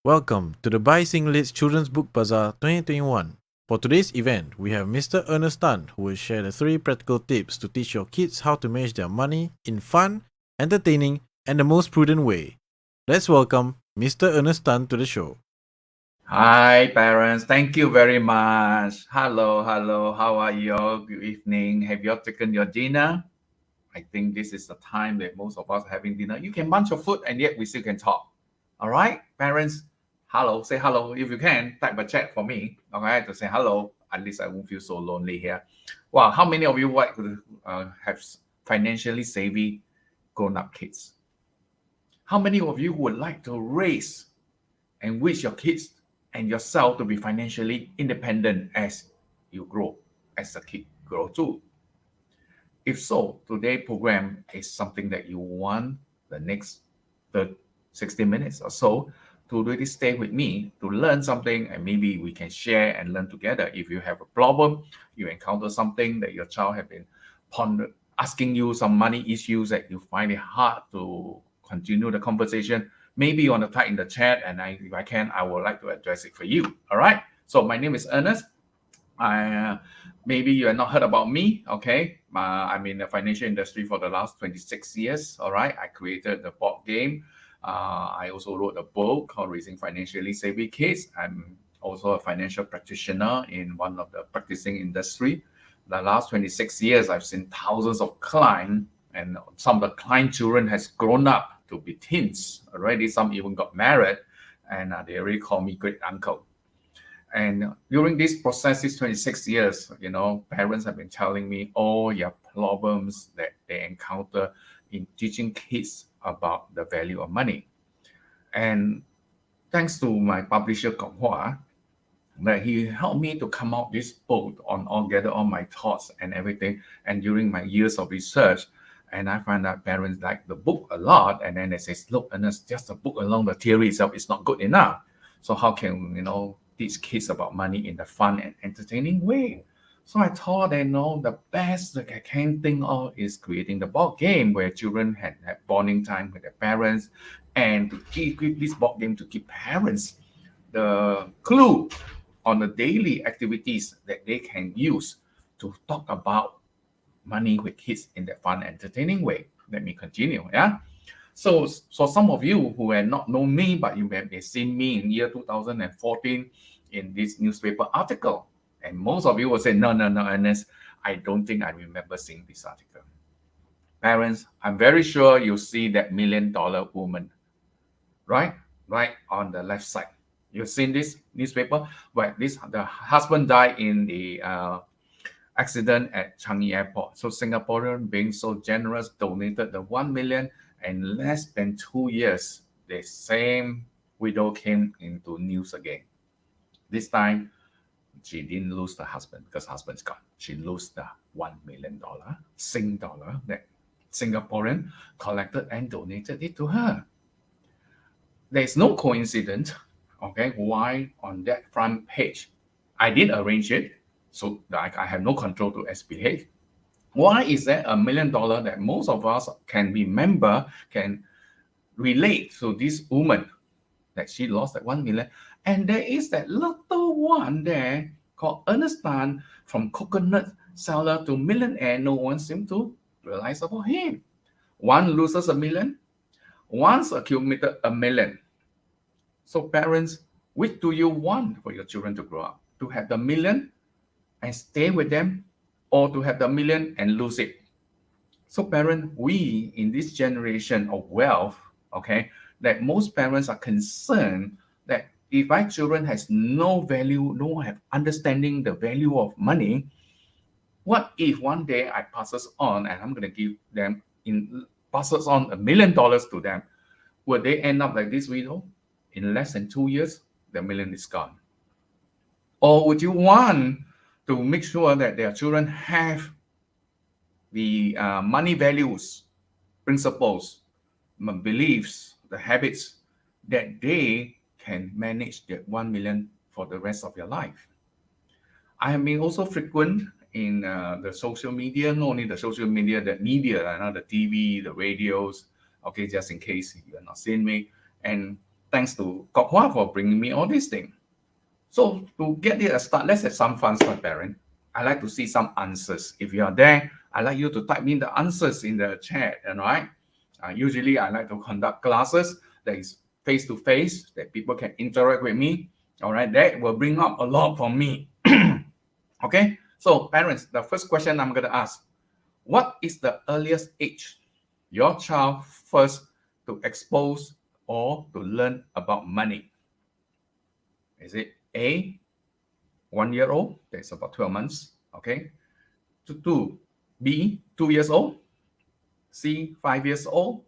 Welcome to the Buy Sing Lit's Children's Book Bazaar 2021. For today's event, we have Mr. Ernest Tan who will share the 3 practical tips to teach your kids how to manage their money in fun, entertaining, and the most prudent way. Let's welcome Mr. Ernest Tan to the show. Hi, parents. Thank you very much. Hello. How are you? Good evening. Have you all taken your dinner? I think this is the time that most of us are having dinner. You can munch your food and yet we still can talk. All right, parents. Hello. Say hello if you can. Type a chat for me. Okay, to say hello. At least I won't feel so lonely here. Wow, how many of you like to have financially savvy grown-up kids? How many of you would like to raise and wish your kids and yourself to be financially independent as you grow, as a kid grow too? If so, today's program is something that you want the next 60 minutes or so to really stay with me to learn something, and maybe we can share and learn together. If you have a problem, you encounter something that your child have been asking you some money issues that you find it hard to continue the conversation, maybe you want to type in the chat, and if I can, I would like to address it for you. All right. So my name is Ernest. Maybe you have not heard about me. Okay, I'm in the financial industry for the last 26 years. All right, I created the board game. I also wrote a book called Raising Financially Savvy Kids. I'm also a financial practitioner in one of the practicing industry. The last 26 years, I've seen thousands of clients, and some of the client children has grown up to be teens already. Some even got married, and they already call me great uncle. And during this process, these 26 years, parents have been telling me all your problems that they encounter in teaching kids about the value of money. And thanks to my publisher, Kong Hua, that he helped me to come out this book on all gather all my thoughts and everything. And during my years of research, and I find that parents like the book a lot. And then they say, look, and it's just a book alone, the theory itself is not good enough. So how can, teach kids about money in the fun and entertaining way? So I thought the best that I can think of is creating the board game where children had bonding time with their parents, and to keep this board game to give parents the clue on the daily activities that they can use to talk about money with kids in that fun, entertaining way. Let me continue. Yeah. So some of you who have not known me, but you may have seen me in year 2014 in this newspaper article. And most of you will say, no, Ernest, I don't think I remember seeing this article. Parents, I'm very sure you see that $1 million woman, right? Right on the left side. You've seen this newspaper where the husband died in the accident at Changi Airport. So Singaporean, being so generous, donated the 1 million, and less than 2 years, the same widow came into news again. This time, she didn't lose the husband because husband's gone. She lost the $1 million Sing dollar that Singaporean collected and donated it to her. There's no coincidence, okay, why on that front page, I did arrange it, so I have no control to SPH. Why is there $1 million that most of us can remember, can relate to this woman that she lost that 1 million? And there is that little one there called Ernest Tan, from coconut seller to millionaire. No one seems to realize about him. One loses $1 million, one's accumulated $1 million. So parents, which do you want for your children to grow up? To have the $1 million and stay with them, or to have the $1 million and lose it? So parents, we in this generation of wealth, okay, that most parents are concerned that if my children has no value, no have understanding the value of money, what if one day I passes on and I'm going to give them passes on $1 million to them? Would they end up like this widow? In less than 2 years, the $1 million is gone. Or would you want to make sure that their children have the money values, principles, beliefs, the habits that they can manage that 1 million for the rest of their life? I have been also frequent in the social media, not only the social media, the media, the TV, the radios, okay, just in case you are not seeing me. And thanks to Kok Hua for bringing me all these things. So to get it a start, let's have some fun start, parent. I like to see some answers. If you are there, I like you to type in the answers in the chat, all right? Usually, I like to conduct classes that is face-to-face, that people can interact with me, all right? That will bring up a lot for me. Okay, so parents, the first question I'm going to ask, what is the earliest age your child first to expose or to learn about money? Is it A, 1 year old? That's about 12 months. Okay. Two, B, 2 years old. C, 5 years old.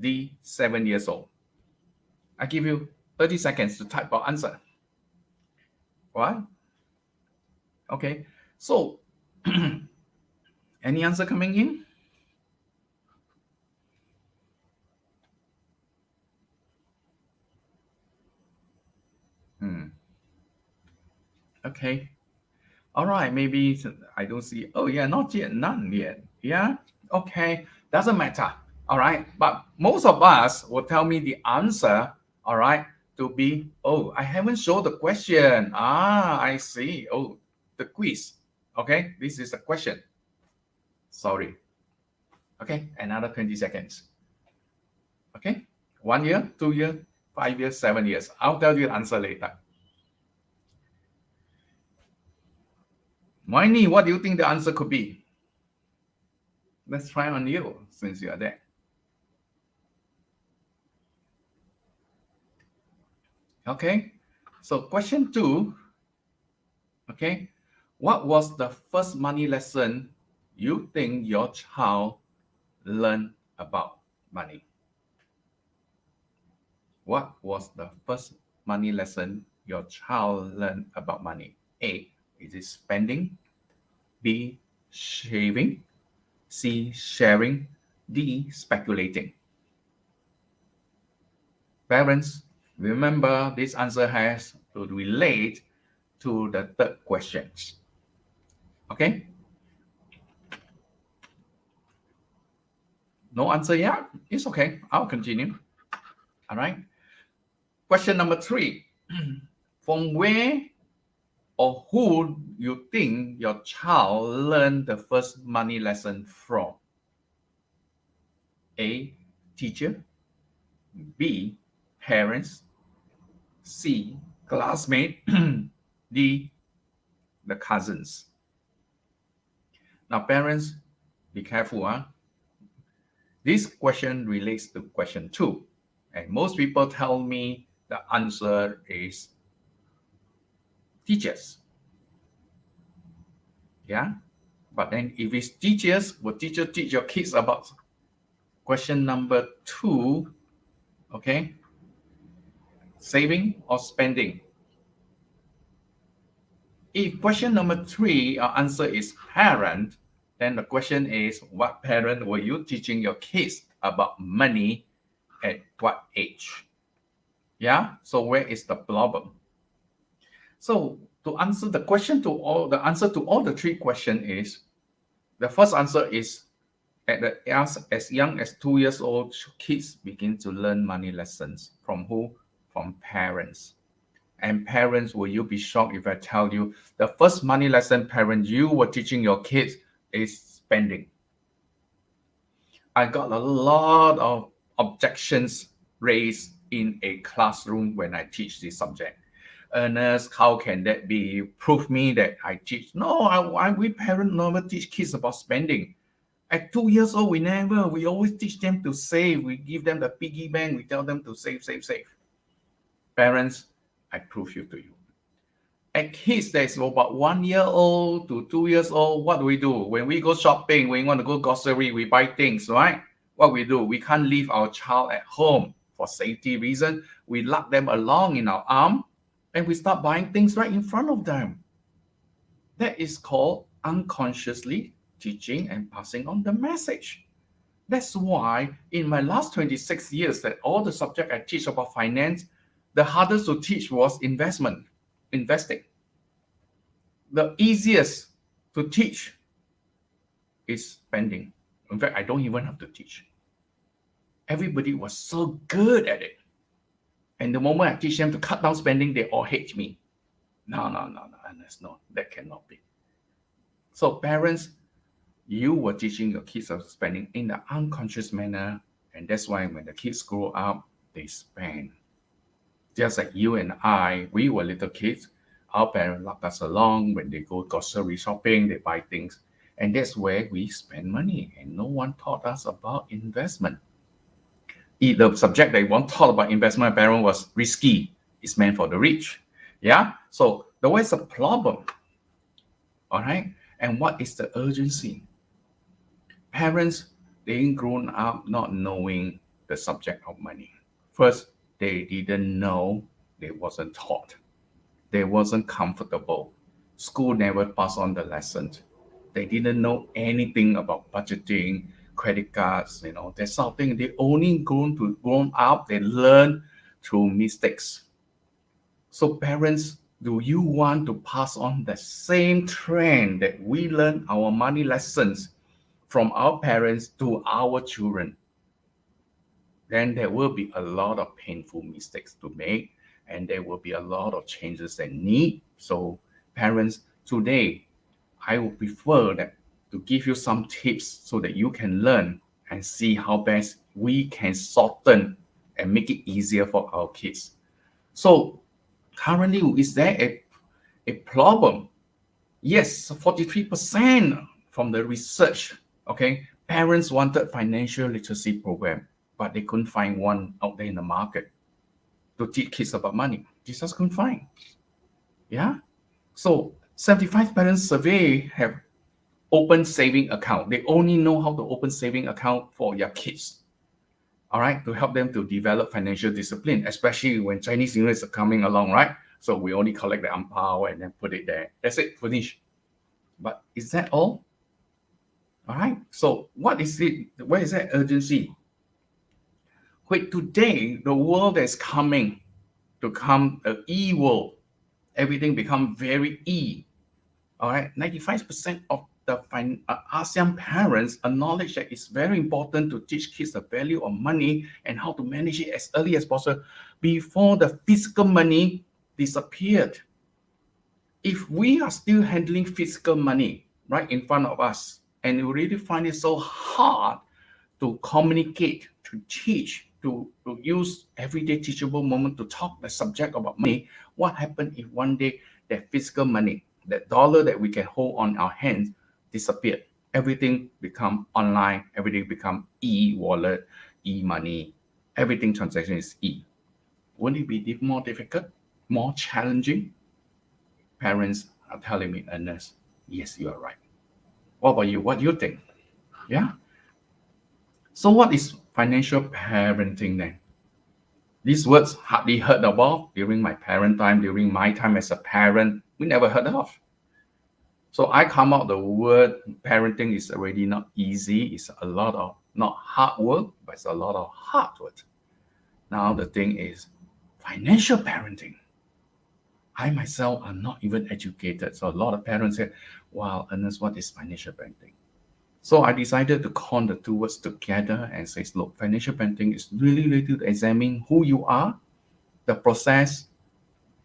D, 7 years old. I give you 30 seconds to type our answer. What? Okay. So, any answer coming in? Okay. All right. Maybe I don't see. Oh, yeah, not yet. None yet. Yeah. Okay. Doesn't matter. All right. But most of us will tell me the answer. All right. To be, oh, I haven't shown the question. I see. Oh, the quiz. Okay. This is the question. Sorry. Okay. Another 20 seconds. Okay. 1 year, 2 years, 5 years, 7 years. I'll tell you the answer later. Miney, what do you think the answer could be? Let's try on you since you are there. Okay. So question 2. Okay. What was the first money lesson you think your child learned about money? What was the first money lesson your child learned about money? A, is it spending? B, saving? C, sharing? D, speculating? Parents, remember this answer has to relate to the third questions. Okay? No answer yet? It's okay. I'll continue. All right. Question number 3. From where or who you think your child learned the first money lesson from? A, teacher. B, parents. C, classmate. D, the cousins. Now, parents, be careful. This question relates to question 2. And most people tell me the answer is teachers. Yeah. But then if it's teachers, will teacher teach your kids about question number 2? Okay. Saving or spending? If question number 3, our answer is parent, then the question is, what parent were you teaching your kids about money at what age? Yeah. So where is the problem? So to answer the question to all, the answer to all the 3 questions is, the first answer is at the as young as 2 years old, kids begin to learn money lessons from who? From parents. And parents, will you be shocked if I tell you the first money lesson parent you were teaching your kids is spending? I got a lot of objections raised in a classroom when I teach this subject. Ernest, how can that be? Prove me that I teach. No, we parents never teach kids about spending. At 2 years old, we always teach them to save. We give them the piggy bank. We tell them to save. Parents, I prove you to you. At kids that's about 1 year old to 2 years old, what do we do? When we go shopping, when we want to go grocery, we buy things, right? What we do? We can't leave our child at home for safety reasons. We lock them along in our arm and we start buying things right in front of them. That is called unconsciously teaching and passing on the message. That's why in my last 26 years that all the subject I teach about finance, the hardest to teach was investing. The easiest to teach is spending. In fact, I don't even have to teach. Everybody was so good at it. And the moment I teach them to cut down spending, they all hate me. No, no, no, no, Ernest, no, that cannot be. So parents, you were teaching your kids of spending in the unconscious manner, and that's why when the kids grow up, they spend. Just like you and I, we were little kids. Our parents locked us along when they go grocery shopping, they buy things. And that's where we spend money. And no one taught us about investment. The subject that one taught about investment, my parent was risky. It's meant for the rich. Yeah. So what's the problem? All right. And what is the urgency? Parents, they ain't grown up not knowing the subject of money. First, they didn't know, they wasn't taught. They wasn't comfortable. School never passed on the lessons. They didn't know anything about budgeting, credit cards, that sort of thing. They only grown up, they learn through mistakes. So parents, do you want to pass on the same trend that we learn our money lessons from our parents to our children? Then there will be a lot of painful mistakes to make, and there will be a lot of changes that need. So parents, today I would prefer that to give you some tips so that you can learn and see how best we can soften and make it easier for our kids. So currently, is there a problem? Yes, 43% from the research, okay, parents wanted financial literacy program, but they couldn't find one out there in the market to teach kids about money. They just couldn't find. Yeah. So 75 parents survey have open saving account. They only know how to open saving account for their kids. All right, to help them to develop financial discipline, especially when Chinese New Year is coming along, right? So we only collect the ampao and then put it there. That's it, finish. But is that all? All right. So what is it? Where is that urgency? With today, the world is coming to come an e-world. Everything become very e. All right. 95% of the ASEAN parents acknowledge that it's very important to teach kids the value of money and how to manage it as early as possible before the physical money disappeared. If we are still handling physical money right in front of us, and you really find it so hard to communicate, to teach, to use everyday teachable moment to talk the subject about money, what happens if one day that physical money, that dollar that we can hold on our hands, disappeared? Everything become online, everything become e-wallet, e-money, everything transaction is e. Wouldn't it be more difficult, more challenging? Parents are telling me, Ernest, yes, you are right. What about you? What do you think? Yeah. So what is financial parenting then? These words hardly heard about during my parent time, during my time as a parent. We never heard of. So I come out the word parenting is already not easy. It's a lot of not hard work, but it's a lot of hard work. Now the thing is financial parenting. I myself am not even educated. So a lot of parents say, wow, Ernest, what is financial parenting? So I decided to con the two words together and say, look, financial parenting is really to examine who you are, the process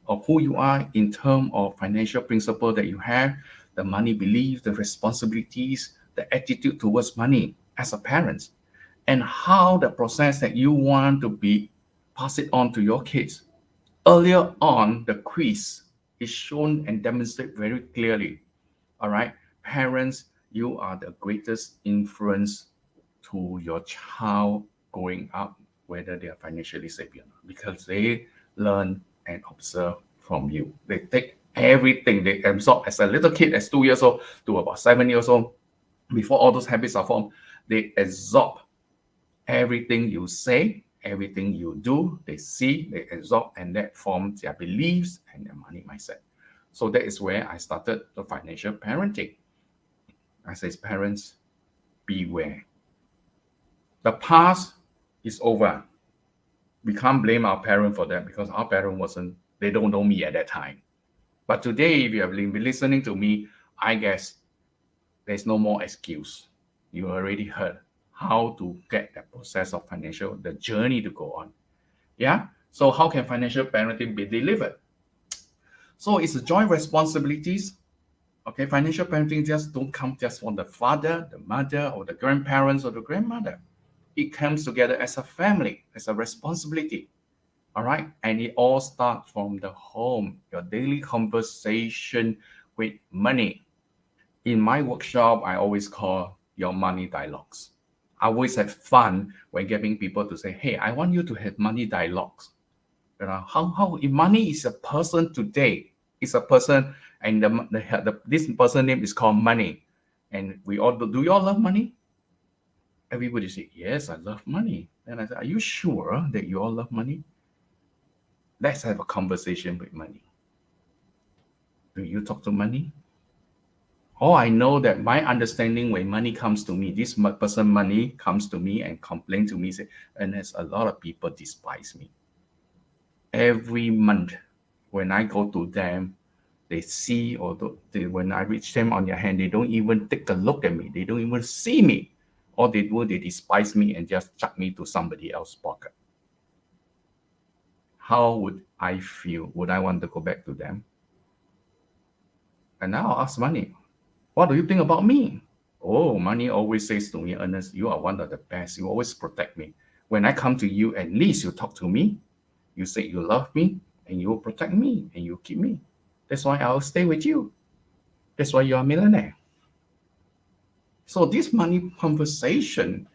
of who you are in terms of financial principle that you have, the money beliefs, the responsibilities, the attitude towards money as a parent, and how the process that you want to be pass it on to your kids. Earlier on, the quiz is shown and demonstrate very clearly. All right, parents, you are the greatest influence to your child growing up, whether they are financially savvy or not, because they learn and observe from you. They take everything they absorb as a little kid, as 2 years old to about 7 years old, before all those habits are formed, they absorb everything you say, everything you do, they see, they absorb, and that forms their beliefs and their money mindset. So that is where I started the financial parenting. I say, parents, beware. The past is over. We can't blame our parent for that because our parent wasn't, they don't know me at that time. But today, if you have been listening to me, I guess there's no more excuse. You already heard how to get the process of financial, the journey to go on. Yeah. So how can financial parenting be delivered? So it's a joint responsibilities. Okay, financial parenting just don't come just from the father, the mother, or the grandparents or the grandmother. It comes together as a family, as a responsibility. All right, and it all starts from the home, your daily conversation with money. In my workshop, I always call your money dialogues. I always have fun when getting people to say, "Hey, I want you to have money dialogues." You know, how if money is a person today, it's a person, and this person name is called money, and we all do you all love money? Everybody say, "Yes, I love money." And I said, "Are you sure that you all love money?" Let's have a conversation with money. Do you talk to money? Oh, I know that my understanding when money comes to me, this person money comes to me and complain to me, say, and there's a lot of people despise me. Every month when I go to them, they see when I reach them on their hand, they don't even take a look at me. They don't even see me. All they do, they despise me and just chuck me to somebody else's pocket. How would I feel? Would I want to go back to them? And now I'll ask money, what do you think about me? Oh, money always says to me, Ernest, you are one of the best. You always protect me. When I come to you, at least you talk to me. You say you love me and you will protect me and you keep me. That's why I'll stay with you. That's why you're a millionaire. So this money conversation,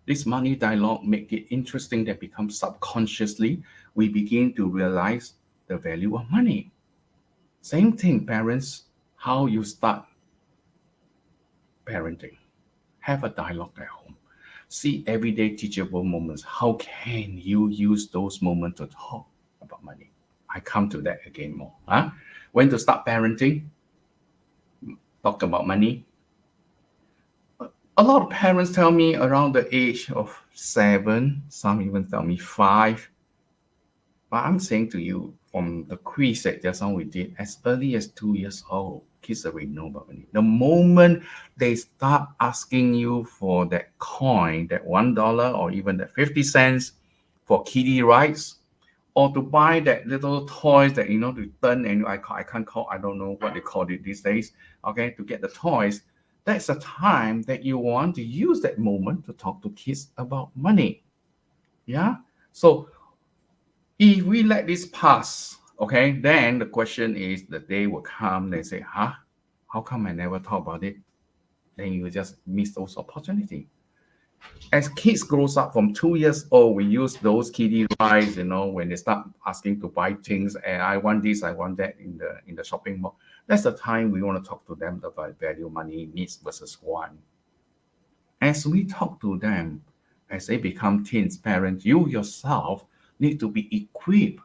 this money dialogue make it interesting that becomes subconsciously we begin to realize the value of money. Same thing, parents, how you start parenting. Have a dialogue at home. See everyday teachable moments. How can you use those moments to talk about money? I come to that again more. Huh? When to start parenting, talk about money. A lot of parents tell me around the age of 7, some even tell me 5. But I'm saying to you, from the quiz that just now we did, as early as 2 years old, kids already know about money. The moment they start asking you for that coin, that $1 or even that 50 cents for kiddie rides, or to buy that little toys that to turn, and I can't call, I don't know what they call it these days. Okay, to get the toys, that's a time that you want to use that moment to talk to kids about money. Yeah. So if we let this pass, okay, then the question is the day will come, they say, huh? How come I never thought about it? Then you just miss those opportunity. As kids grows up from 2 years old, we use those kiddie rides, when they start asking to buy things, and I want this, I want that in the shopping mall. That's the time we want to talk to them about value money, needs versus want. As we talk to them, as they become teens, parents, you yourself need to be equipped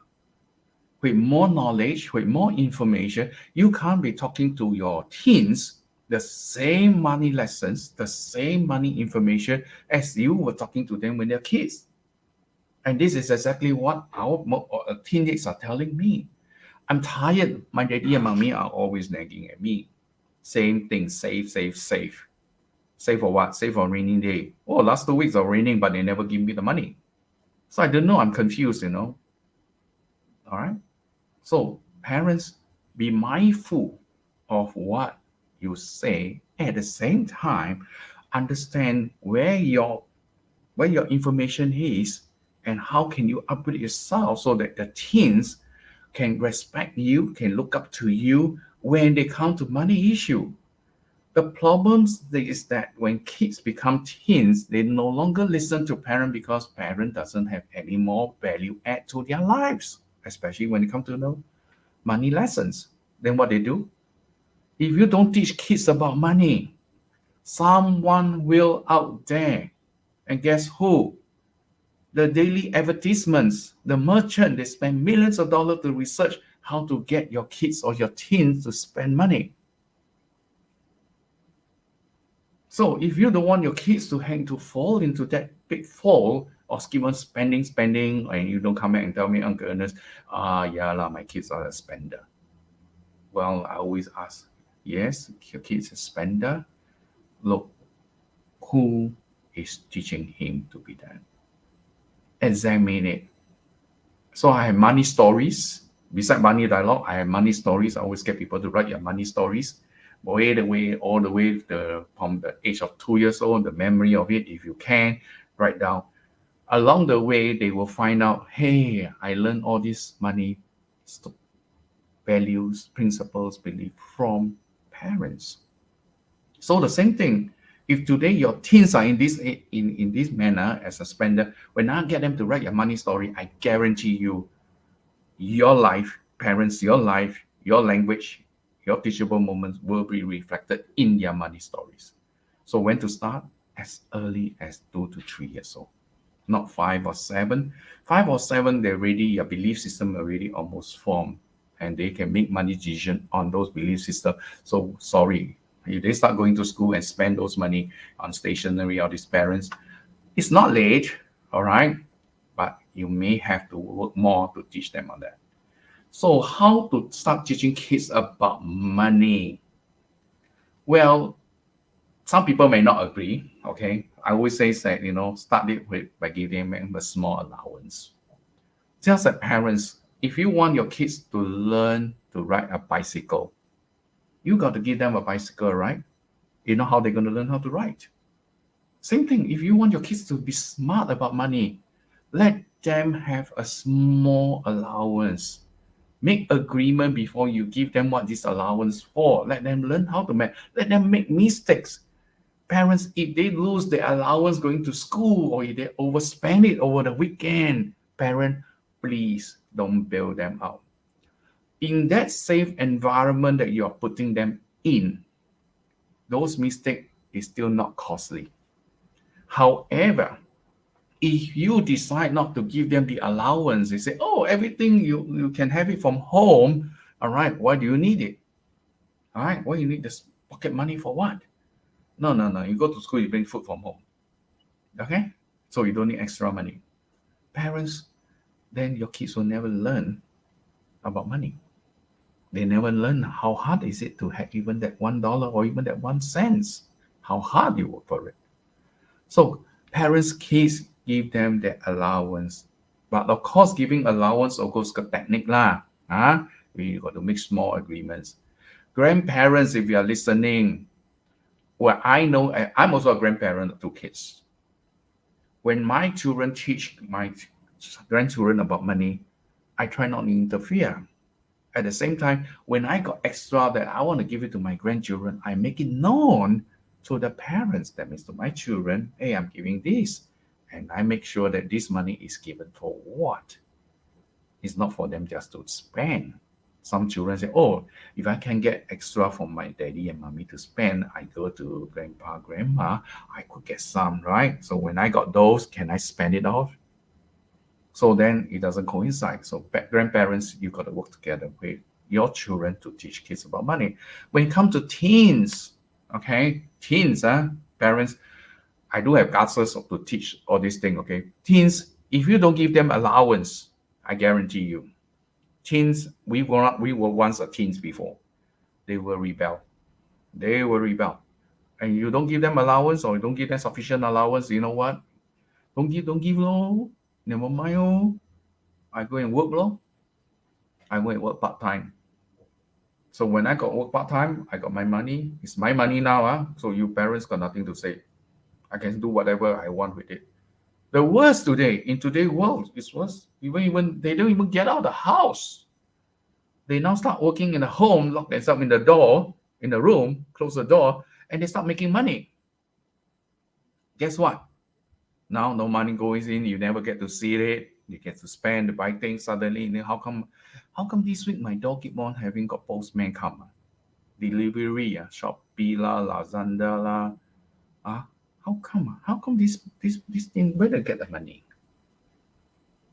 with more knowledge, with more information. You can't be talking to your teens the same money lessons, the same money information as you were talking to them when they're kids. And this is exactly what our teenagers are telling me. I'm tired. My daddy and mommy are always nagging at me. Same thing, save, save, save. Save for what? Save for rainy day. Oh, last 2 weeks are raining, but they never give me the money. So I don't know. I'm confused. All right. So, parents, be mindful of what you say. At the same time, understand where your information is and how can you upgrade yourself so that the teens can respect you, can look up to you when they come to money issue. The problems is that when kids become teens, they no longer listen to parent because parent doesn't have any more value add to their lives, especially when it comes to money lessons. Then what they do? If you don't teach kids about money, someone will out there. And guess who? The daily advertisements, the merchant, they spend millions of dollars to research how to get your kids or your teens to spend money. So if you don't want your kids to fall into that pitfall of keep on spending, and you don't come back and tell me, Uncle Ernest, yeah, my kids are a spender. Well, I always ask, yes, your kid's a spender. Look, who is teaching him to be that? Examine it. So I have money stories. Beside money dialogue, I have money stories. I always get people to write your money stories. All the way from the age of 2 years old, the memory of it, if you can, write down. Along the way, they will find out, hey, I learned all these money values, principles, belief from parents. So the same thing. If today your teens are in this manner as a spender, when I get them to write your money story, I guarantee you, your life, parents, your life, your language, your teachable moments will be reflected in their money stories. So when to start? As early as 2 to 3 years old, not 5 or 7. 5 or 7, they already your belief system already almost formed, and they can make money decision on those belief system. So sorry, if they start going to school and spend those money on stationery or these parents, it's not late, all right, but you may have to work more to teach them on that. So how to start teaching kids about money? Well, some people may not agree. Okay, I always say that start it with by giving them a small allowance. Just as parents, if you want your kids to learn to ride a bicycle, you got to give them a bicycle, right? You know how they're going to learn how to ride. Same thing. If you want your kids to be smart about money, let them have a small allowance. Make agreement before you give them what this allowance for. Let them learn how to make. Let them make mistakes. Parents, if they lose their allowance going to school or if they overspend it over the weekend, parent, please don't bail them out. In that safe environment that you are putting them in, those mistakes is still not costly. However, if you decide not to give them the allowance, they say, oh, everything you can have it from home. All right, why do you need it? All right, why you need this pocket money for what? No, no, no. You go to school, you bring food from home. Okay? So you don't need extra money. Parents, then your kids will never learn about money. They never learn how hard is it to have even that $1 or even that 1 cent. How hard you work for it. So parents, kids give them that allowance. But of course, giving allowance also goes to technique lah. We got to make small agreements. Grandparents, if you are listening, well, I know I'm also a grandparent of 2 kids. When my children teach my grandchildren about money, I try not to interfere. At the same time, when I got extra that I want to give it to my grandchildren, I make it known to the parents, that means to my children, hey, I'm giving this. And I make sure that this money is given for what? It's not for them just to spend. Some children say, oh, if I can get extra from my daddy and mommy to spend, I go to grandpa, grandma, I could get some, right? So when I got those, can I spend it off? So then it doesn't coincide. So grandparents, you got to work together with your children to teach kids about money. When it comes to teens, okay, parents, I do have classes to teach all these things, okay. Teens, if you don't give them allowance, I guarantee you, teens, we were once a teens before. They will rebel. They will rebel. And you don't give them allowance or you don't give them sufficient allowance, you know what? Don't give low. Never mind, oh. I go and work low. I go and work part-time. So when I got work part-time, I got my money. It's my money now. So you parents got nothing to say. I can do whatever I want with it. The worst today, in today's world, is worse. Even they don't even get out of the house. They now start working in the home, lock themselves in the door, in the room, close the door, and they start making money. Guess what? Now no money goes in, you never get to see it. You get to spend, buy things suddenly. How come this week my dog keep on having got postman come? Delivery, Shopee la, Lazada la. How come? How come this thing, where they get the money?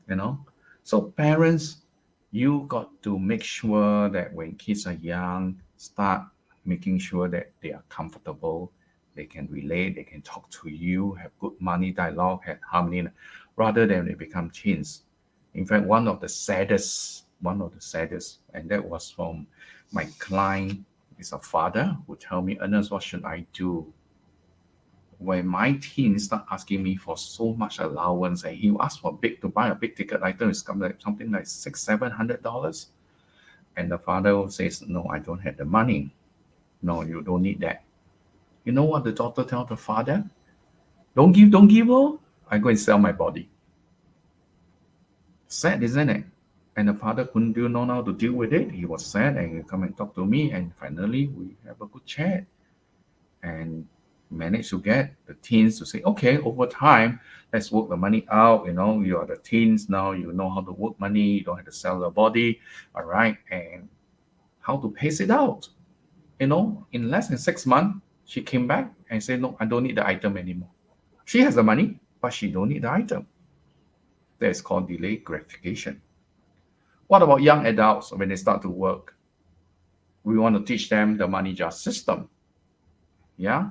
You know? So parents, you got to make sure that when kids are young, start making sure that they are comfortable, they can relate, they can talk to you, have good money dialogue, have harmony, rather than they become teens. In fact, one of the saddest, and that was from my client, is a father who tell me, Ernest, what should I do when my teens start asking me for so much allowance, and he asked for big to buy a big ticket item, it's something like $600-700, and the father says, "No, I don't have the money. No, you don't need that." You know what the daughter tell the father? Don't give, oh, I go and sell my body. Sad, isn't it? And the father couldn't do know how to deal with it. He was sad and he come and talk to me, and finally we have a good chat and managed to get the teens to say, okay, over time, let's work the money out. You know, you are the teens now, you know how to work money, you don't have to sell the body, all right, and how to pace it out. You know, in less than 6 months, she came back and said, no, I don't need the item anymore. She has the money, but she don't need the item. That is called delayed gratification. What about young adults when they start to work? We want to teach them the money just system. Yeah,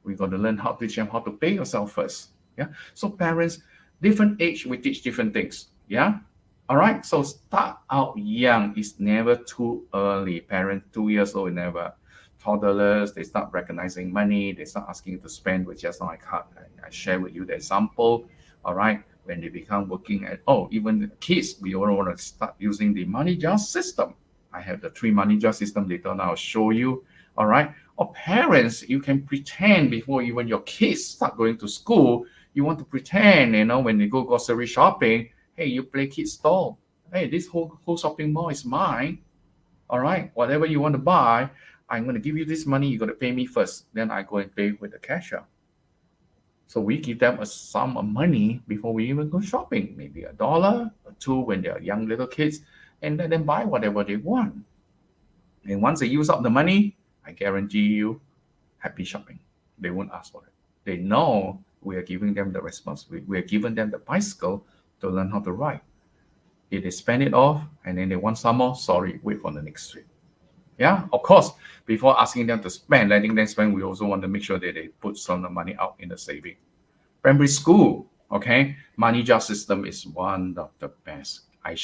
we got to learn how to teach them how to pay yourself first. Yeah, so parents, different age, we teach different things. Yeah, all right. So start out young. It's never too early. Parents 2 years old, never. Toddlers, they start recognizing money. They start asking you to spend. Which just now I share with you the example. All right. When they become working at, oh, even the kids, we all want to start using the money just system. I have the 3 money just system later on. I'll show you. All right. Or parents, you can pretend before even your kids start going to school. You want to pretend, you know, when they go grocery shopping, hey, you play kids stall. Hey, this whole shopping mall is mine. All right, whatever you want to buy, I'm going to give you this money. You got to pay me first. Then I go and pay with the cashier. So we give them a sum of money before we even go shopping, maybe $1 or $2 when they're young little kids, and let them buy whatever they want. And once they use up the money, I guarantee you, happy shopping. They won't ask for it. They know we are giving them the responsibility. We are giving them the bicycle to learn how to ride. If they spend it off and then they want some more, sorry, wait for the next trip. Yeah, of course, before asking them to spend, letting them spend, we also want to make sure that they put some of the money out in the saving. Primary school, okay, money just system is one of the best. I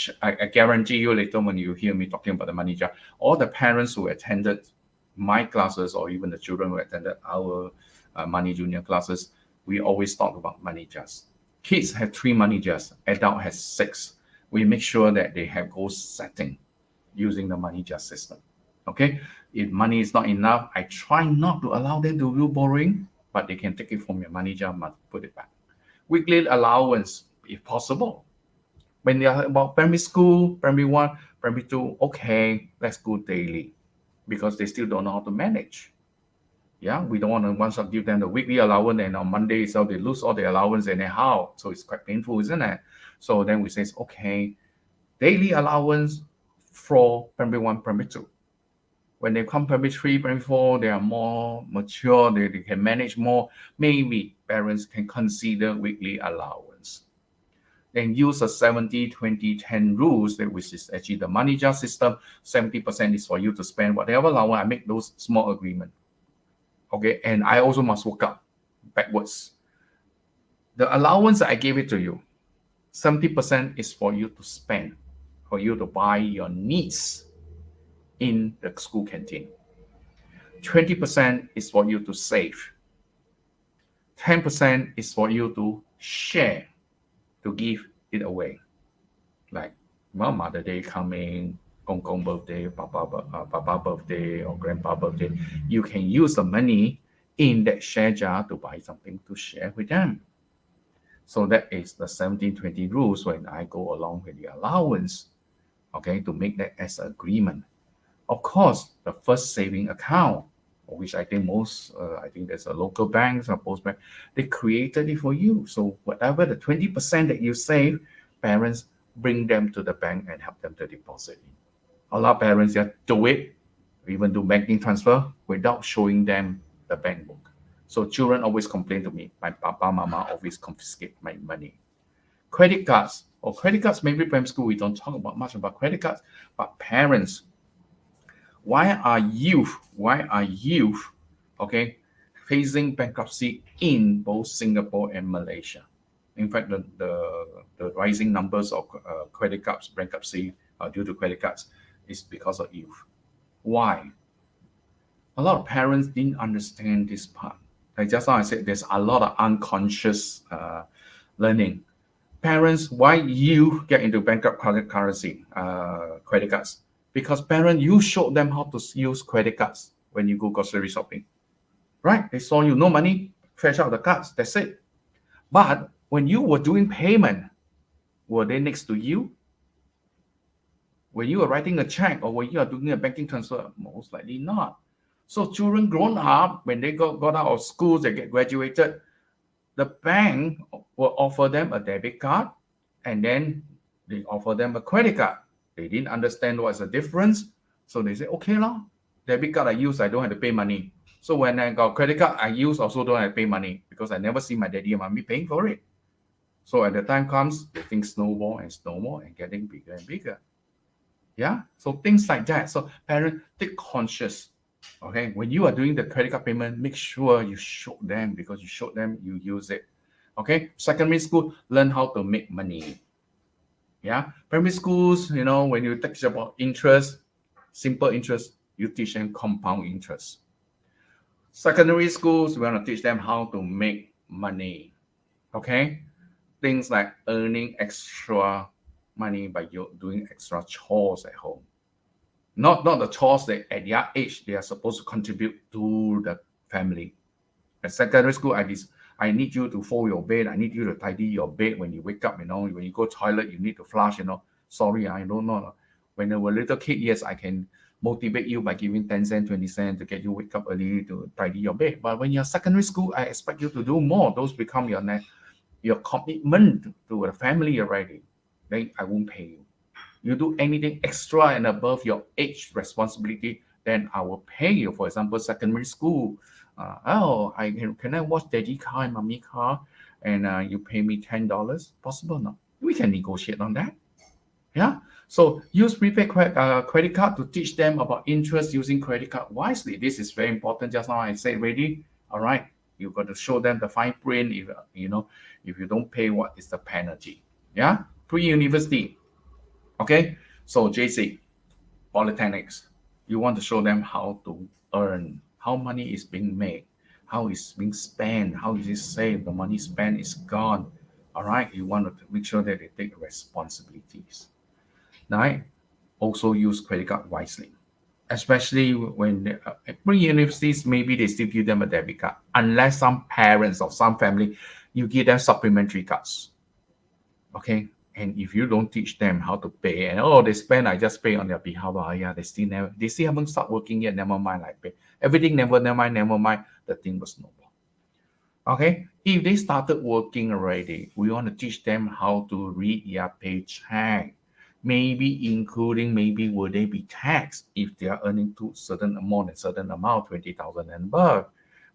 guarantee you later when you hear me talking about the money jar, all the parents who attended my classes or even the children who attended our money junior classes, we always talk about money jars. Kids have 3 money jars, adult has 6. We make sure that they have goal setting using the money jar system. Okay, if money is not enough, I try not to allow them to do borrowing, but they can take it from your money jar and put it back. Weekly allowance, if possible. When they are about primary school, primary 1, primary 2, okay, let's go daily because they still don't know how to manage. Yeah, we don't want to once give them the weekly allowance and on Monday so they lose all the allowance and then how? So it's quite painful, isn't it? So then we say, okay, daily allowance for primary 1, primary 2. When they come primary 3, primary 4, they are more mature, they can manage more. Maybe parents can consider weekly allowance. Then use a 70-20-10 rules, which is actually the money jar system. 70% is for you to spend whatever allowance. I make those small agreement. Okay, and I also must work out backwards. The allowance I gave it to you, 70% is for you to spend, for you to buy your needs in the school canteen. 20% is for you to save. 10% is for you to share, to give it away. Like, well, Mother Day coming, Gong Gong birthday, Papa birthday, or Grandpa birthday. You can use the money in that share jar to buy something to share with them. So that is the 17-20 rules when I go along with the allowance, okay, to make that as an agreement. Of course, the first saving account, which I think I think there's a local banks or post bank, they created it for you. So whatever the 20% that you save, parents bring them to the bank and help them to deposit. A lot of parents just do it, even do banking transfer without showing them the bank book. So children always complain to me, my papa, mama always confiscate my money. Credit cards, maybe primary school, we don't talk about much about credit cards, but parents, why are youth, okay, facing bankruptcy in both Singapore and Malaysia? In fact, the rising numbers of credit cards bankruptcy due to credit cards is because of youth. Why? A lot of parents didn't understand this part. Like just now I said, there's a lot of unconscious learning. Parents, why you get into bankrupt currency, credit cards? Because parents, you showed them how to use credit cards when you go grocery shopping, right? They saw you no money, fetch out the cards, that's it. But when you were doing payment, were they next to you? When you are writing a check or when you are doing a banking transfer? Most likely not. So children grown up, when they got out of school, they get graduated, the bank will offer them a debit card and then they offer them a credit card. They didn't understand what's the difference. So they say, okay, lah, debit card I use, I don't have to pay money. So when I got credit card, I use also don't have to pay money because I never see my daddy and mommy paying for it. So at the time comes, the thing snowball and getting bigger and bigger. Yeah. So things like that. So parents, take conscious. Okay. When you are doing the credit card payment, make sure you show them because you show them, you use it. Okay. Secondary school, learn how to make money. Yeah. Primary schools, when you teach about interest, simple interest, you teach them compound interest. Secondary schools, we want to teach them how to make money. Okay. Things like earning extra money by doing extra chores at home. Not the chores that at their age they are supposed to contribute to the family. At secondary school, I need you to fold your bed. I need you to tidy your bed when you wake up. When you go toilet, you need to flush. Sorry, I don't know. When you were a little kid, yes, I can motivate you by giving 10 cents, 20 cents to get you wake up early to tidy your bed. But when you're secondary school, I expect you to do more. Those become your commitment to the family already. Then I won't pay you. You do anything extra and above your age responsibility, then I will pay you. For example, secondary school. Can I watch daddy car and mommy car, and you pay me $10? Possible not? We can negotiate on that. Yeah. So use prepaid credit card to teach them about interest using credit card wisely. This is very important. Just now I said ready. All right. You got to show them the fine print. If you don't pay, what is the penalty? Yeah. Pre-university. Okay, so JC, polytechnics, you want to show them how to earn, how money is being made, how it's being spent, how is it saved, the money spent is gone. All right, you want to make sure that they take responsibilities. Now, also use credit card wisely, especially when pre-universities, maybe they still give them a debit card, unless some parents or some family, you give them supplementary cards. Okay, and if you don't teach them how to pay, and they spend, I just pay on their behalf. Yeah, they still haven't started working yet. Never mind, I pay everything. Never mind. The thing was snowball. Okay, if they started working already, we want to teach them how to read their paycheck. Maybe including will they be taxed if they are earning to certain amount, 20,000 and above.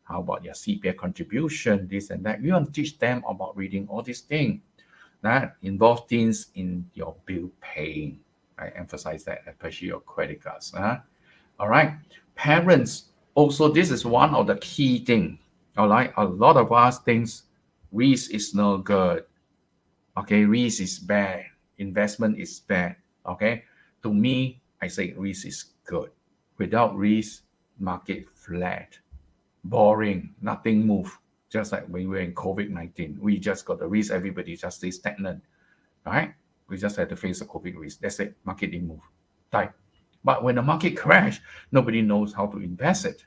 How about your CPF contribution, this and that? We want to teach them about reading all these things that involve things in your bill paying. I emphasize that, especially your credit cards. All right. Parents, also, this is one of the key things. All right. A lot of us thinks risk is no good. Okay. Risk is bad. Investment is bad. Okay. To me, I say risk is good. Without risk, market flat, boring, nothing move. Just like when we were in COVID-19, we just got the risk, everybody just stay stagnant, right? We just had to face the COVID risk. That's it, market didn't move. Right? But when the market crash, nobody knows how to invest it.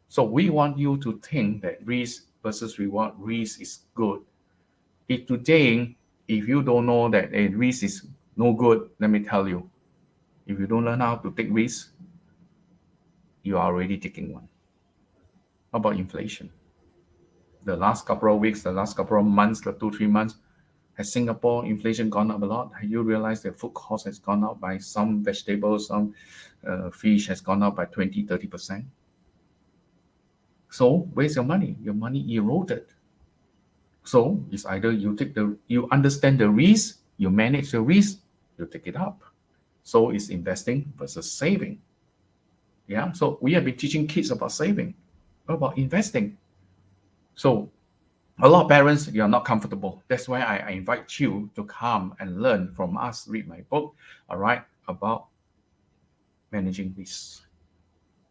So we want you to think that risk versus reward, risk is good. If today, if you don't know that a risk is no good, let me tell you, if you don't learn how to take risk, you are already taking one. How about inflation? The last couple of weeks, the last couple of months, the 2-3 months, has Singapore inflation gone up a lot? Have you realized that food cost has gone up by some vegetables, some fish has gone up by 20-30%? So where's your money? Your money eroded. So it's either you understand the risk, you manage the risk, you take it up. So it's investing versus saving. Yeah. So we have been teaching kids about saving, about investing. So a lot of parents, you are not comfortable. That's why I invite you to come and learn from us, read my book, all right, about managing risk.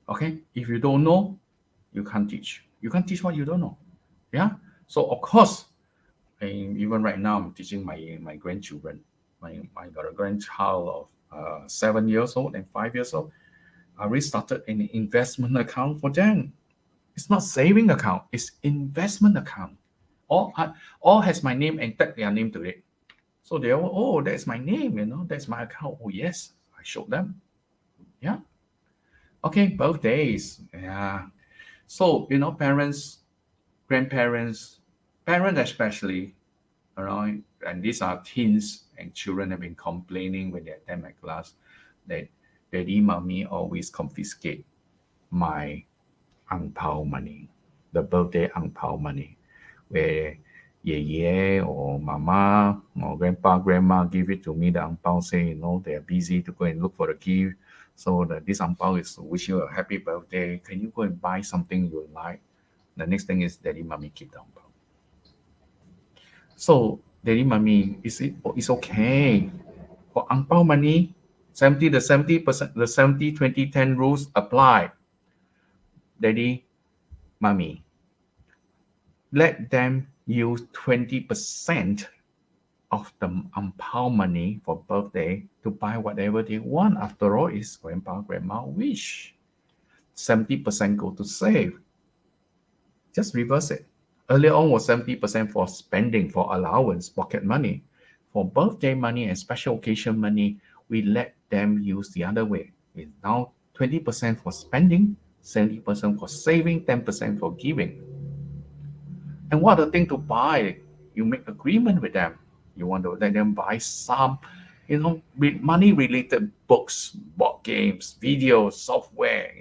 Okay, if you don't know, you can't teach. You can't teach what you don't know. Yeah. So of course, even right now, I'm teaching my grandchildren. My got a grandchild of 7 years old and 5 years old. I already started an investment account for them. It's not saving account. It's investment account. All all has my name and tag their name to it. So they all, oh, that's my name. That's my account. Oh yes, I showed them. Yeah. Okay. Birthdays. Yeah. So parents, grandparents, parents especially, around, and these are teens and children have been complaining when they attend my class that daddy, mommy always confiscate my ang pao money, the birthday ang pao money, where yeah or mama or grandpa, grandma give it to me, the ang pao say, they're busy to go and look for the gift. So this ang pao is to wish you a happy birthday. Can you go and buy something you like? The next thing is daddy, mommy keep the ang pao. So, daddy, mommy, it's okay. For ang pao money, 70% the 70-20-10 rules apply. Daddy, mommy, let them use 20% of the ang pao money for birthday to buy whatever they want. After all, it's grandpa, grandma wish. 70% go to save. Just reverse it. Earlier on was 70% for spending, for allowance, pocket money. For birthday money and special occasion money, we let them use the other way. It's now 20% for spending, 70% for saving, 10% for giving. And what other thing to buy? You make agreement with them. You want to let them buy some, money related books, board games, videos, software,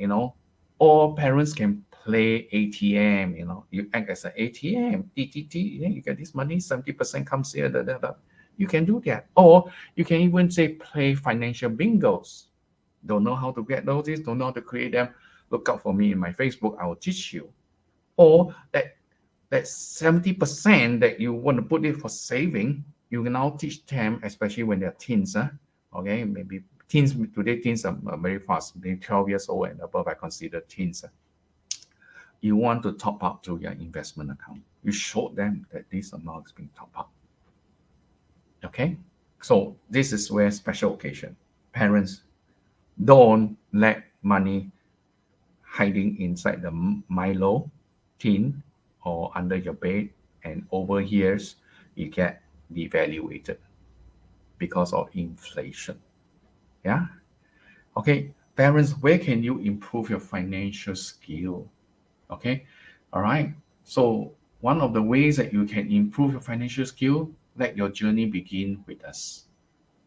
or parents can play ATM, you act as an ATM, TTT, you get this money, 70% comes here, da, da, da. You can do that. Or you can even say play financial bingos. Don't know how to get those, don't know how to create them. Look out for me in my Facebook, I will teach you. Or that 70% that you want to put it for saving, you can now teach them, especially when they're teens. Okay, maybe teens today, teens are very fast. Maybe 12 years old and above, I consider teens. You want to top up to your investment account. You show them that this amount is being top up. Okay, so this is where special occasion. Parents, don't let money hiding inside the Milo tin or under your bed, and over years you get devaluated because of inflation. Yeah. Okay, parents, where can you improve your financial skill? Okay. All right. So one of the ways that you can improve your financial skill, let your journey begin with us.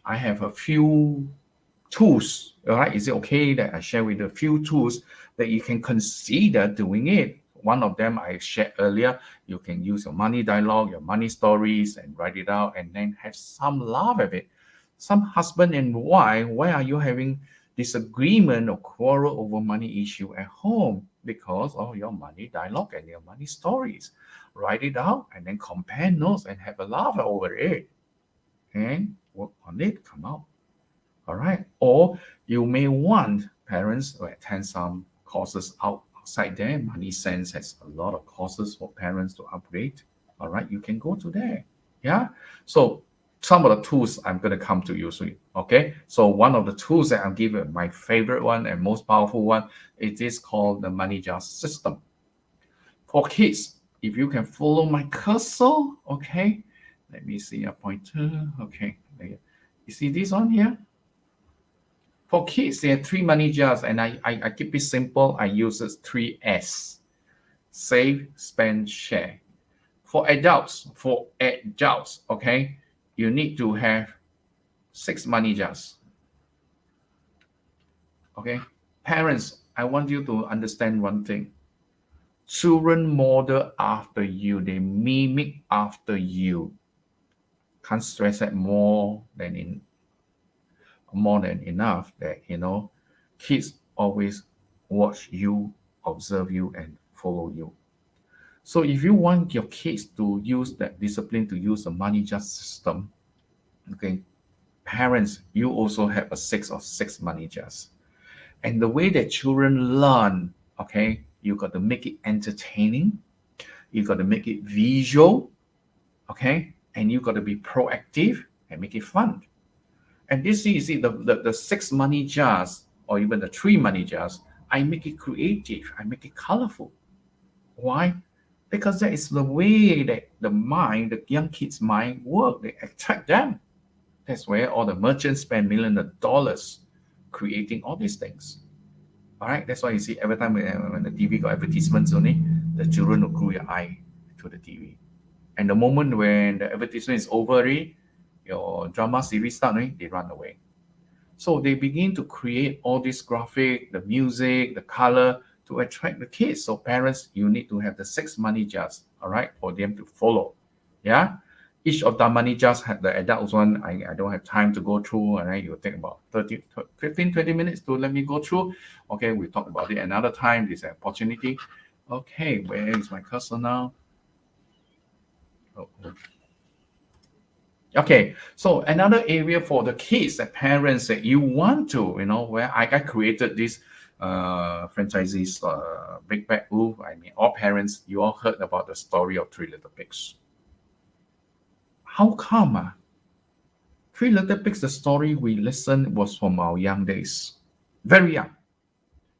I have a few tools. All right. Is it okay that I share with you a few tools that you can consider doing it? One of them I shared earlier. You can use your money dialogue, your money stories, and write it out, and then have some laugh at it. Some husband and wife, why are you having disagreement or quarrel over money issue at home? Because of your money dialogue and your money stories. Write it out and then compare notes and have a laugh over it, and work on it, come out. All right. Or you may want parents to attend some courses outside there. Money Sense has a lot of courses for parents to upgrade. All right. You can go to there. Yeah. So some of the tools I'm going to come to you soon. Okay. So one of the tools that I'm giving, my favorite one and most powerful one, it is called the Money Jar system. For kids, if you can follow my cursor, okay. Let me see a pointer. Okay. You see this one here? For kids, there are three money jars, and I keep it simple. I use it 3S: save, spend, share. For adults, okay, you need to have 6 money jars. Okay, parents, I want you to understand one thing. Children model after you, they mimic after you. Can't stress that more than enough that kids always watch you, observe you, and follow you. So if you want your kids to use that discipline, to use the money just system, okay, parents, you also have a 6 of 6 money just. And the way that children learn, okay, You got to make it entertaining. You got to make it visual, okay? And you got to be proactive and make it fun. And this is, you see, the six money jars or even the three money jars, I make it creative, I make it colorful. Why? Because that is the way that the mind, the young kids' mind work. They attract them. That's where all the merchants spend millions of dollars creating all these things. All right, that's why you see every time when the TV got advertisements only, the children will glue your eye to the TV. And the moment when the advertisement is over, your drama series start, they run away. So they begin to create all this graphic, the music, the color to attract the kids. So parents, you need to have the six money jars, all right, for them to follow. Yeah. Each of the money jars have the adults one. I don't have time to go through. All right. It will take about 30, 15, 20 minutes to let me go through. Okay. We talk about it another time. This opportunity. Okay. Where is my cursor now? Oh. Okay, so another area for the kids that parents that you want to, where I created this franchisees, Big Bad Wolf. I mean, all parents, you all heard about the story of Three Little Pigs. How come? Three Little Pigs, the story we listened was from our young days, very young.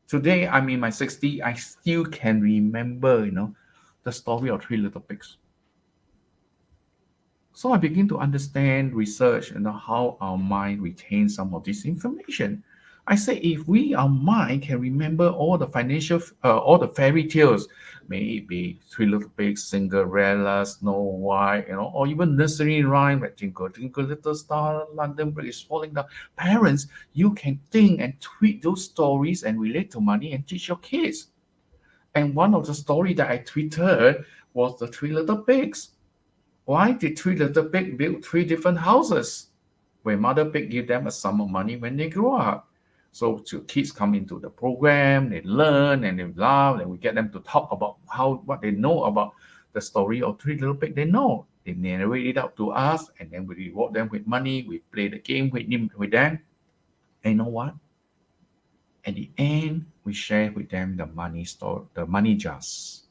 Today, I'm in my 60s, I still can remember, the story of Three Little Pigs. So I begin to understand research and how our mind retains some of this information. I say if our mind can remember all the all the fairy tales, may it be Three Little Pigs, Cinderella, Snow White, or even nursery rhyme like Twinkle Twinkle Little Star, London Bridge is falling down. Parents, you can think and tweet those stories and relate to money and teach your kids. And one of the story that I tweeted was the Three Little Pigs. Why did Three Little Pig build three different houses? Where Mother Pig give them a sum of money when they grow up. So kids come into the program, they learn and they laugh, and we get them to talk about what they know about the story of Three Little Pig. They know. They narrate it out to us, and then we reward them with money. We play the game with them. And you know what? At the end, we share with them the money jars,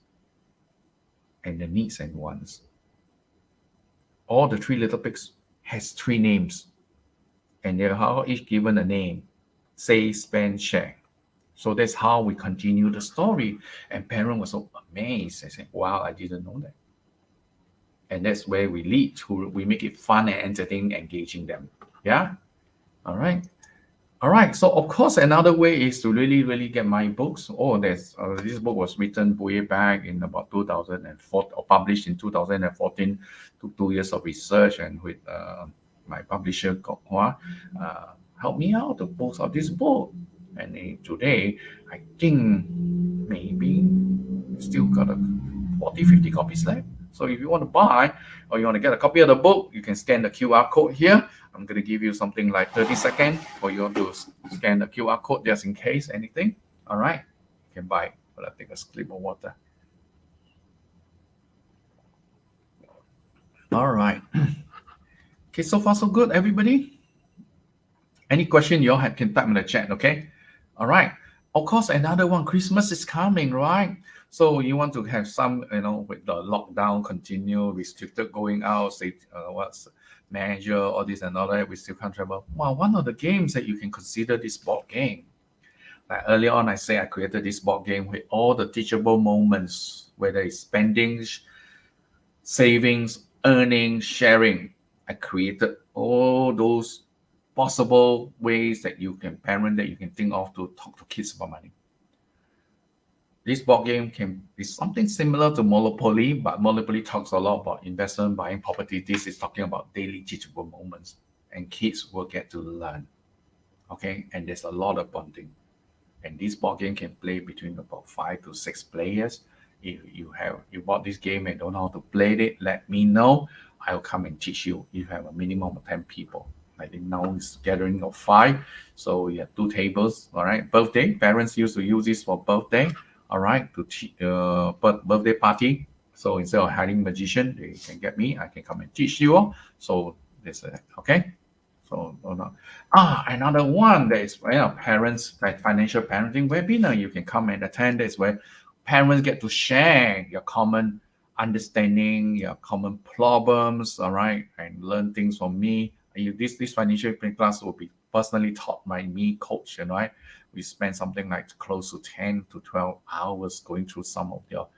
and the needs and wants. All the Three Little Pigs has three names, and they're all each given a name: save, spend, share. So that's how we continue the story. And parents were so amazed. I said, wow, I didn't know that. And that's where we lead to, we make it fun and entertaining, engaging them. Yeah. All right. All right. So of course, another way is to really, really get my books. Oh, this book was written way back in about 2004, or published in 2014. Took 2 years of research, and with my publisher, Kok Hua, helped me out to post out this book. And today, I think maybe still got 40, 50 copies left. So if you want to buy or you want to get a copy of the book, you can scan the QR code here. I'm going to give you something like 30 seconds for you to scan the QR code just in case anything. All right. You can buy. But I'll take a sip of water. All right. Okay, so far so good, everybody. Any question you all can type in the chat, okay? All right. Of course, another one, Christmas is coming, right? So you want to have some, with the lockdown continue, restricted going out, say what's measure, all this and all that, we still can't travel. Well, one of the games that you can consider this board game. Like earlier on, I say I created this board game with all the teachable moments, whether it's spending, savings, earning, sharing. I created all those possible ways that you can think of to talk to kids about money. This board game can be something similar to Monopoly, but Monopoly talks a lot about investment, buying property. This is talking about daily teachable moments, and kids will get to learn. Okay, and there's a lot of bonding. And this board game can play between about 5 to 6 players. If you bought this game and don't know how to play it, let me know. I'll come and teach you. You have a minimum of 10 people. I think now it's gathering of 5. So we have 2 tables. All right. Birthday. Parents used to use this for birthday. All right. To birthday party. So instead of hiring magician, they can get me. I can come and teach you all. So this okay. So another one that is parents, like financial parenting webinar. You can come and attend. That's where Parents get to share your common understanding, your common problems, all right, and learn things from me. This financial planning class will be personally taught by me, coach, and right. We spend something like close to 10 to 12 hours going through some of your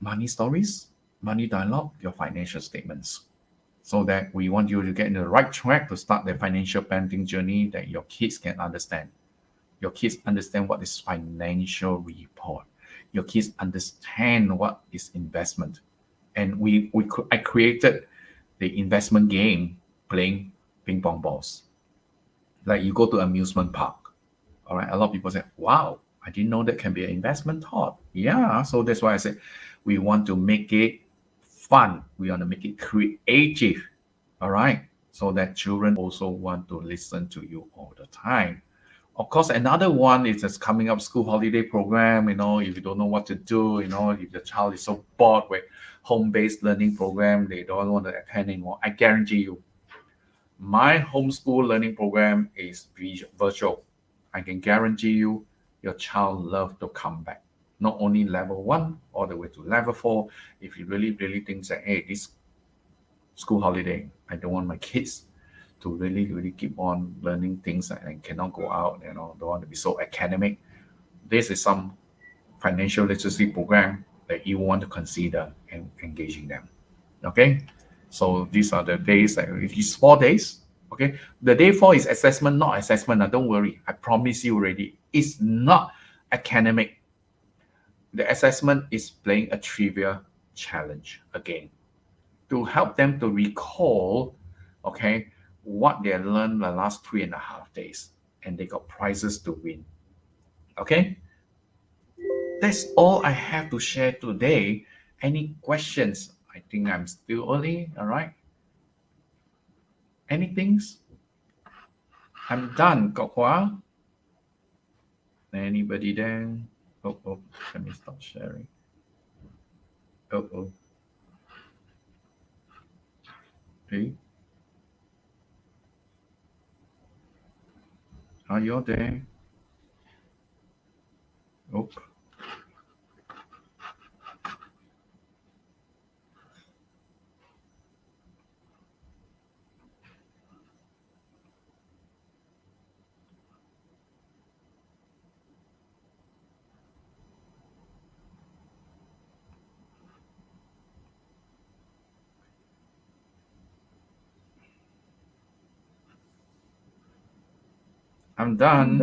money stories, money dialogue, your financial statements, so that we want you to get in the right track to start the financial planning journey that your kids can understand. Your kids understand what is financial report. Your kids understand what is investment. And I created the investment game playing ping pong balls. Like you go to amusement park. All right. A lot of people say, wow, I didn't know that can be an investment thought. Yeah. So that's why I said we want to make it fun. We want to make it creative. All right. So that children also want to listen to you all the time. Of course, another one is this coming up school holiday program. If you don't know what to do, if the child is so bored with home-based learning program, they don't want to attend anymore. I guarantee you, my homeschool learning program is virtual. I can guarantee you, your child love to come back. Not only level 1 all the way to level 4. If you really, really think that, hey, this school holiday, I don't want my kids to really, really keep on learning things and cannot go out, don't want to be so academic. This is some financial literacy program that you want to consider and engaging them. Okay, so these are the days that it's 4 days. Okay, the day 4 is assessment, not assessment. Don't worry, I promise you already, it's not academic. The assessment is playing a trivia challenge again to help them to recall, okay, what they learned the last 3.5 days, and they got prizes to win. Okay, that's all I have to share today. Any questions? I think I'm still early. All right. Anything? I'm done. Kok Hua? Anybody there? Oh, let me stop sharing. Oh. Hey, are you there? Oh, I'm done.